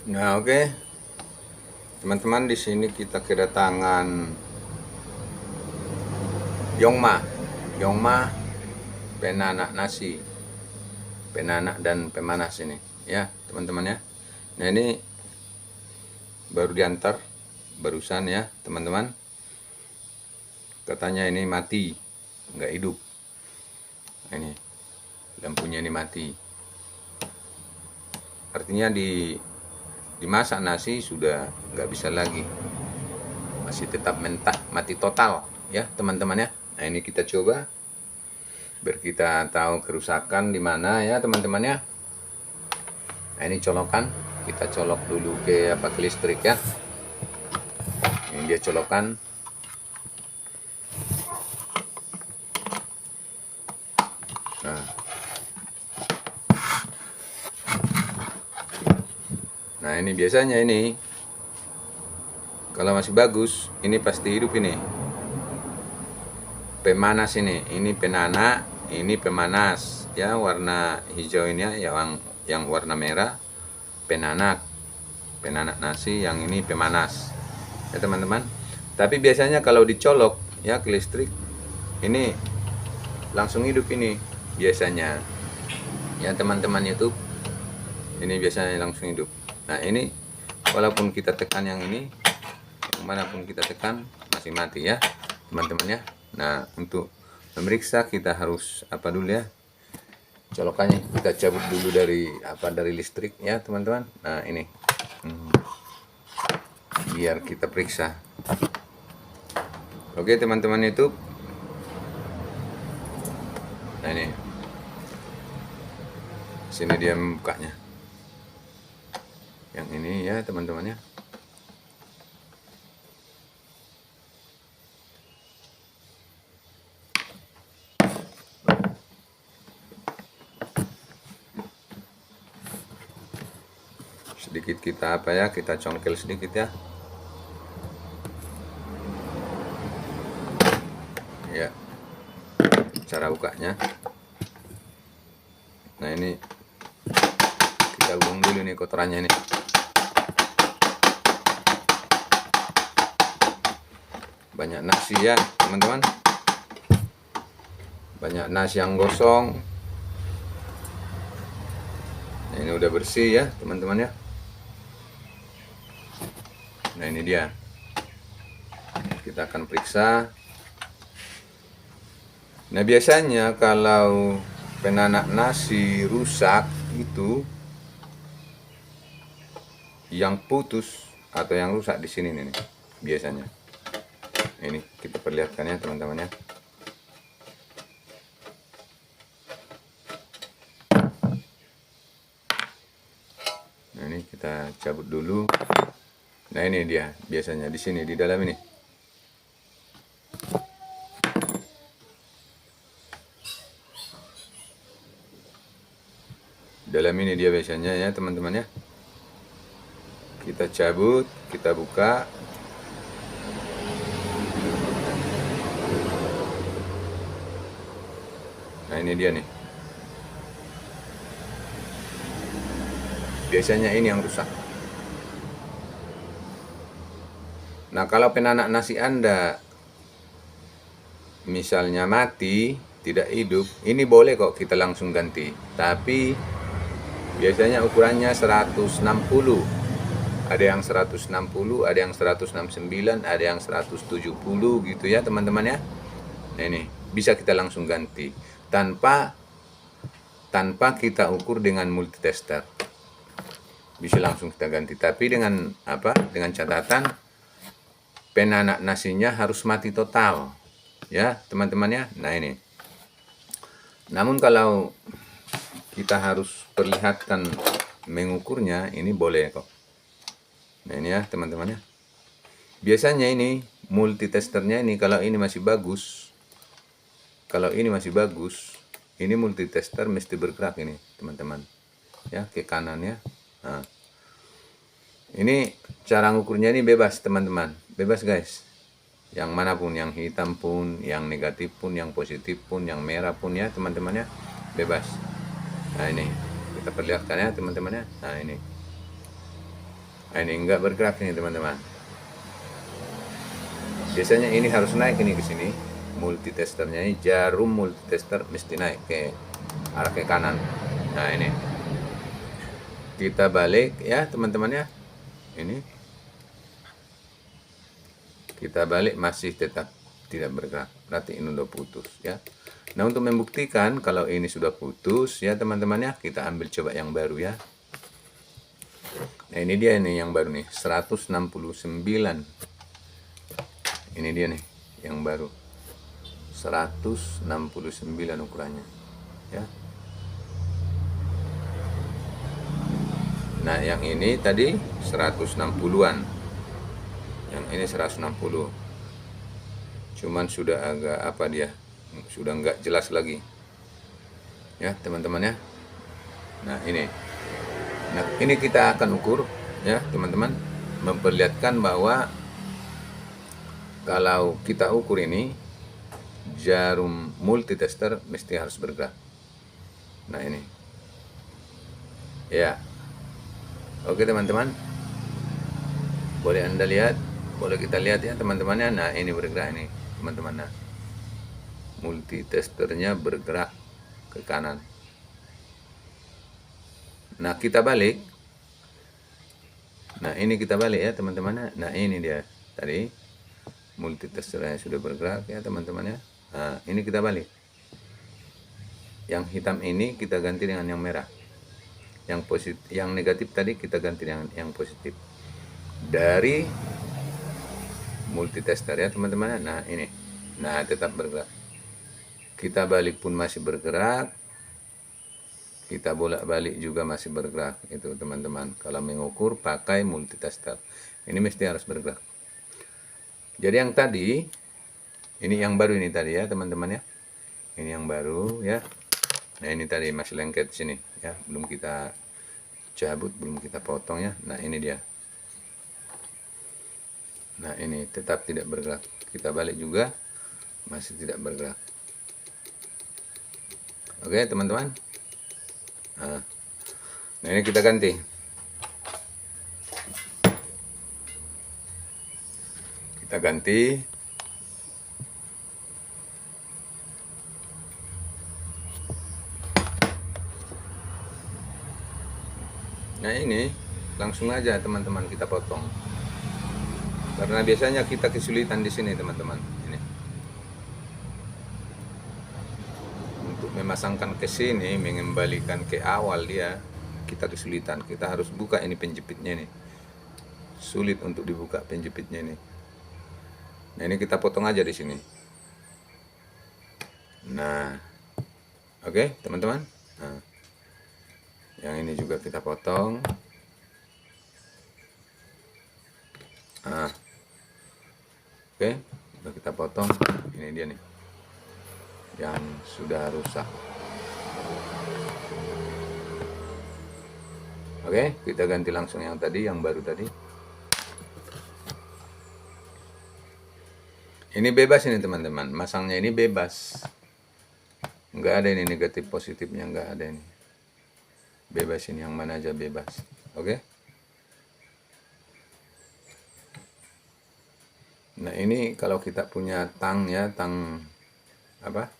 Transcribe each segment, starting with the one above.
Nah, oke. Teman-teman, di sini kita kedatangan Yongma. Yongma penanak nasi, penanak dan pemanas ini, ya, teman-teman ya. Nah, ini baru diantar barusan ya, teman-teman. Katanya ini mati, nggak hidup. Nah, ini lampunya ini mati. Artinya dimasak nasi sudah nggak bisa lagi, masih tetap mentah, mati total ya, teman-teman ya. Nah, ini kita coba biar kita tahu kerusakan di mana ya, teman-teman ya. Nah, ini colokan, kita colok dulu ke listrik ya. Ini dia colokan. Nah, nah ini biasanya ini kalau masih bagus ini pasti hidup ini. Pemanas ini penanak, ini pemanas ya, warna hijau ini ya, yang warna merah penanak nasi, yang ini pemanas ya, teman-teman. Tapi biasanya kalau dicolok ya ke listrik ini langsung hidup ini biasanya ya, teman-teman YouTube. Ini biasanya langsung hidup. Nah, ini walaupun kita tekan yang ini, yang manapun kita tekan masih mati ya, teman-teman ya. Nah, untuk memeriksa kita harus apa dulu ya, colokannya kita cabut dulu dari listrik ya, teman-teman. Nah, ini biar kita periksa. Oke, teman-teman YouTube. Nah, ini sini dia membukanya, yang ini ya, teman-teman ya. Sedikit kita apa ya, kita congkel sedikit ya. Ya, cara bukanya. Nah, ini kita buang dulu nih kotorannya nih. Banyak nasi ya, teman-teman. Banyak nasi yang gosong. Nah, ini udah bersih ya, teman-teman ya. Nah, ini dia. Kita akan periksa. Nah, biasanya kalau penanak nasi rusak itu yang putus atau yang rusak di sini nih biasanya. Ini kita perlihatkan ya, teman-teman ya. Nah, ini kita cabut dulu. Nah, ini dia biasanya di sini, di dalam ini. Dalam ini dia biasanya ya, teman-teman ya. Kita cabut, kita buka. Nah, ini dia nih. Biasanya ini yang rusak. Nah, kalau penanak nasi Anda misalnya mati, tidak hidup, ini boleh kok kita langsung ganti. Tapi biasanya ukurannya 160. Ada yang 160, ada yang 169, ada yang 170 gitu ya, teman-teman ya. Nah, ini bisa kita langsung ganti tanpa kita ukur dengan multitester. Bisa langsung kita ganti, tapi dengan apa? Dengan catatan penanak nasinya harus mati total. Ya, teman-teman ya. Nah, ini. Namun kalau kita harus perlihatkan mengukurnya, ini boleh kok. Nah, ini ya, teman-teman ya. Biasanya ini multitesternya ini kalau ini masih bagus. Kalau ini masih bagus, ini multitester mesti bergerak ini, teman-teman. Ya, ke kanan ya. Nah, ini cara ngukurnya ini bebas, teman-teman. Bebas, guys. Yang manapun, yang hitam pun, yang negatif pun, yang positif pun, yang merah pun ya, teman-teman ya. Bebas. Nah, ini kita perlihatkan ya, teman-teman ya. Nah, ini. Nah, ini enggak bergerak nih teman-teman. Biasanya ini harus naik ini ke sini. Multitesternya ini, jarum multitester mesti naik ke arah ke kanan. Nah, ini kita balik ya teman-teman ya. Ini kita balik masih tetap tidak bergerak, berarti ini udah putus ya. Nah, untuk membuktikan kalau ini sudah putus ya teman-teman ya, kita ambil coba yang baru ya. Nah, ini dia nih yang baru nih, 169. Ini dia nih yang baru, 169 ukurannya ya. Nah, yang ini tadi 160-an. Yang ini 160. Cuman sudah agak apa dia? Sudah nggak jelas lagi. Ya, teman-teman ya. Nah, ini. Nah, ini kita akan ukur ya, teman-teman, memperlihatkan bahwa kalau kita ukur ini jarum multitester mesti harus bergerak. Nah, ini. Ya. Oke, teman-teman. Boleh Anda lihat, boleh kita lihat ya, teman-temannya. Nah, ini bergerak ini, teman-teman. Nah, multitesternya bergerak ke kanan. Nah, kita balik. Nah, ini kita balik ya, teman-teman. Nah, ini dia tadi multitesternya sudah bergerak ya, teman-teman ya. Nah, ini kita balik. Yang hitam ini kita ganti dengan yang merah. Yang positif, yang negatif tadi kita ganti dengan yang positif. Dari multitester ya, teman-teman. Nah, ini. Nah, tetap bergerak. Kita balik pun masih bergerak. Kita bolak-balik juga masih bergerak. Itu teman-teman. Kalau mengukur pakai multitester, ini mesti harus bergerak. Jadi yang tadi, ini yang baru ini tadi ya teman-teman ya. Ini yang baru ya. Nah, ini tadi masih lengket sini ya. Belum kita cabut, belum kita potong ya. Nah, ini dia. Nah, ini tetap tidak bergerak. Kita balik juga masih tidak bergerak. Oke teman-teman. Nah, ini kita ganti. Kita ganti. Nah, ini langsung aja teman-teman kita potong. Karena biasanya kita kesulitan di sini teman-teman. Ini untuk memasangkan ke sini, mengembalikan ke awal dia, kita kesulitan. Kita harus buka ini penjepitnya nih. Sulit untuk dibuka penjepitnya nih. Nah, ini kita potong aja di sini. Nah, oke teman-teman. Nah, yang ini juga kita potong. Nah, oke, udah kita potong. Ini dia nih yang sudah rusak. Oke, kita ganti langsung yang tadi, yang baru tadi. Ini bebas ini teman-teman, masangnya ini bebas. Enggak ada ini negatif positifnya, enggak ada ini. Bebas ini, yang mana aja bebas. Oke. Nah, ini kalau kita punya tang ya, tang apa?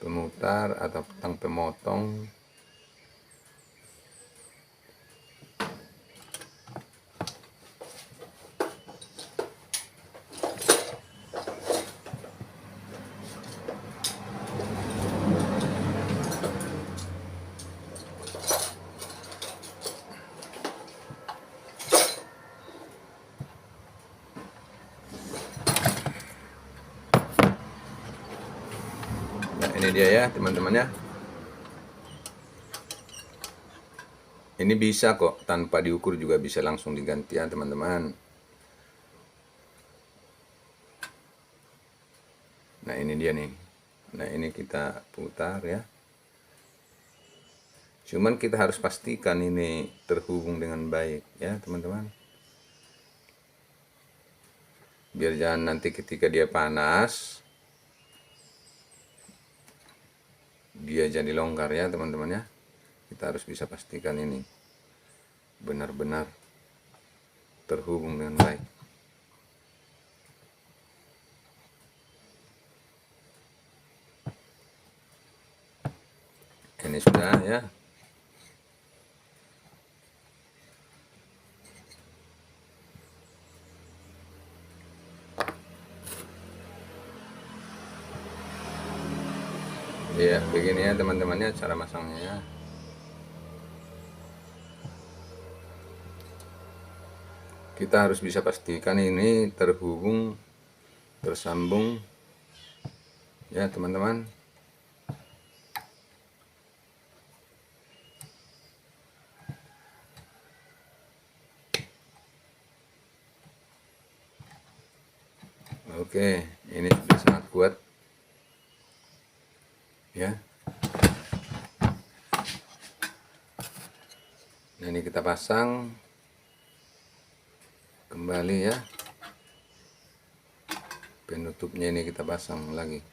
Pemutar atau tang pemotong. Ini dia ya teman-teman ya. Ini bisa kok tanpa diukur juga bisa langsung diganti ya teman-teman. Nah, ini dia nih. Nah, ini kita putar ya. Cuman kita harus pastikan ini terhubung dengan baik ya teman-teman. Biar jangan nanti ketika dia panas dia jadi longgar ya teman-teman ya. Kita harus bisa pastikan ini benar-benar terhubung dengan baik. Ini sudah ya. Ya, begini ya teman-temannya cara masangnya. Kita harus bisa pastikan ini terhubung, tersambung ya teman-teman. Oke, ini sudah sangat kuat ya. Nah, ini kita pasang kembali ya, penutupnya ini kita pasang lagi.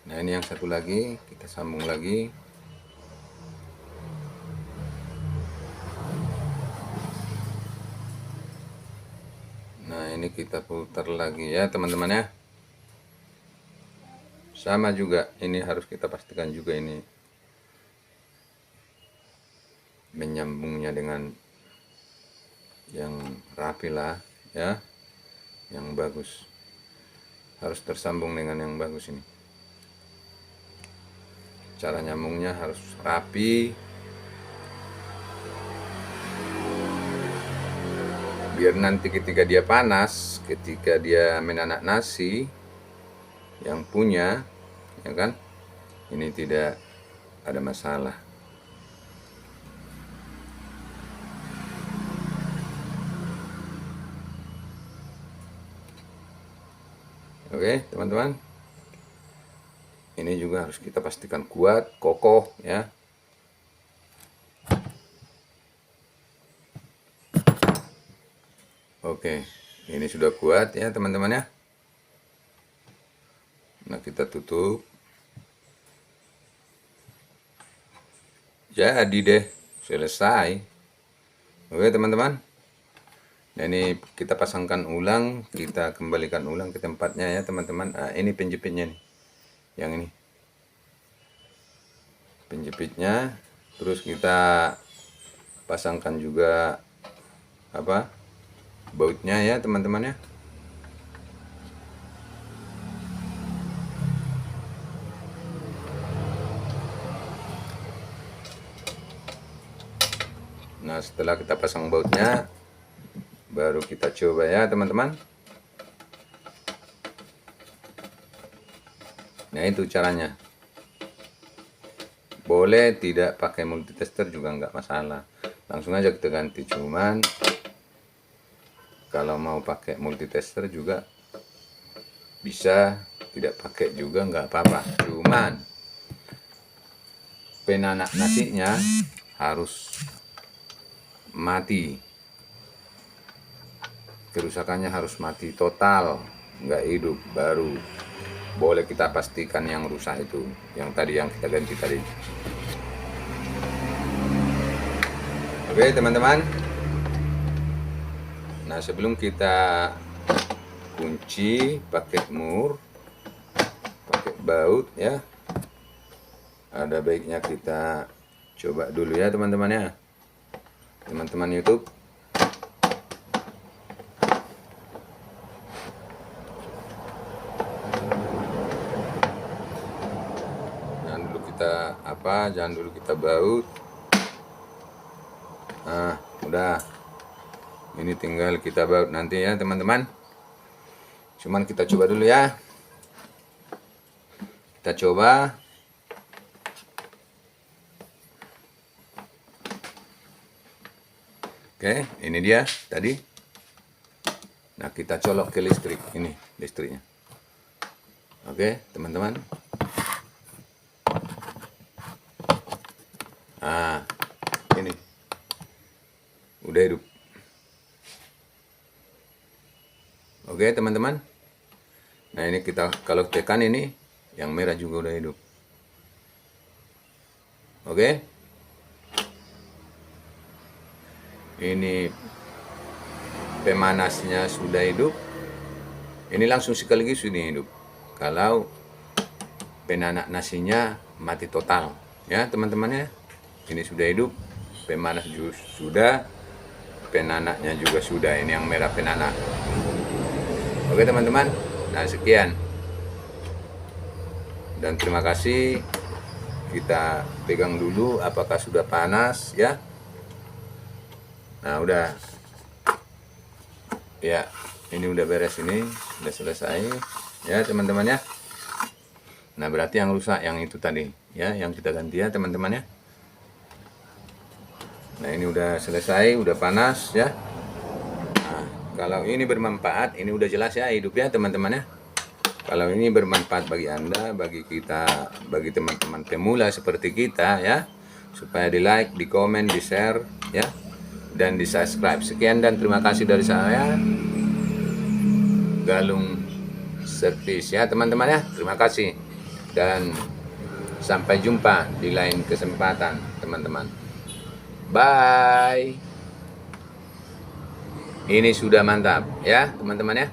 Nah, ini yang satu lagi kita sambung lagi. Nah, ini kita putar lagi ya teman-teman ya. Sama juga, ini harus kita pastikan juga ini menyambungnya dengan yang rapi lah ya, yang bagus, harus tersambung dengan yang bagus. Ini cara nyambungnya harus rapi biar nanti ketika dia panas, ketika dia menanak nasi yang punya ya kan, ini tidak ada masalah. Oke teman-teman, ini juga harus kita pastikan kuat, kokoh ya. Oke, ini sudah kuat ya teman-teman ya. Nah, kita tutup. Jadi deh, selesai. Oke teman-teman. Nah, ini kita pasangkan ulang, kita kembalikan ulang ke tempatnya ya teman-teman. Nah, ini penjepitnya nih, yang ini penjepitnya. Terus kita pasangkan juga apa, bautnya ya teman-teman ya. Nah, setelah kita pasang bautnya, baru kita coba ya teman-teman. Nah, itu caranya. Boleh tidak pakai multitester juga nggak masalah, langsung aja kita ganti. Cuman kalau mau pakai multitester juga bisa, tidak pakai juga nggak apa-apa. Cuman penanak nasinya harus mati, kerusakannya harus mati total, nggak hidup, baru boleh kita pastikan yang rusak itu, yang tadi yang kita ganti tadi. Oke teman-teman, nah sebelum kita kunci pakai mur, pakai baut ya, ada baiknya kita coba dulu ya teman-teman ya, teman-teman YouTube. Jangan dulu kita baut. Nah, udah, ini tinggal kita baut nanti ya teman-teman. Cuman kita coba dulu ya, kita coba. Oke, ini dia tadi. Nah, kita colok ke listrik, ini listriknya. Oke teman-teman. Nah, ini udah hidup. Oke teman-teman. Nah, ini kita kalau tekan ini yang merah juga udah hidup. Oke. Ini pemanasnya sudah hidup, ini langsung sekaligus ini hidup. Kalau penanak nasinya mati total, ya teman-teman ya. Ini sudah hidup, pemanas sudah, penanaknya juga sudah. Ini yang merah penanak. Oke teman-teman, nah sekian. Dan terima kasih. Kita pegang dulu apakah sudah panas ya. Nah udah. Ya, ini udah beres, ini udah selesai ya teman-teman ya. Nah berarti yang rusak yang itu tadi ya, yang kita ganti ya teman-teman ya. Nah ini udah selesai, udah panas ya. Nah, kalau ini bermanfaat, ini udah jelas ya hidup ya teman-teman ya. Kalau ini bermanfaat bagi Anda, bagi kita, bagi teman-teman pemula seperti kita ya, supaya di like, di komen, di share ya, dan di subscribe. Sekian dan terima kasih dari saya, Galung Servis ya teman-teman ya. Terima kasih dan sampai jumpa di lain kesempatan teman-teman. Bye. Ini sudah mantap ya teman-teman ya.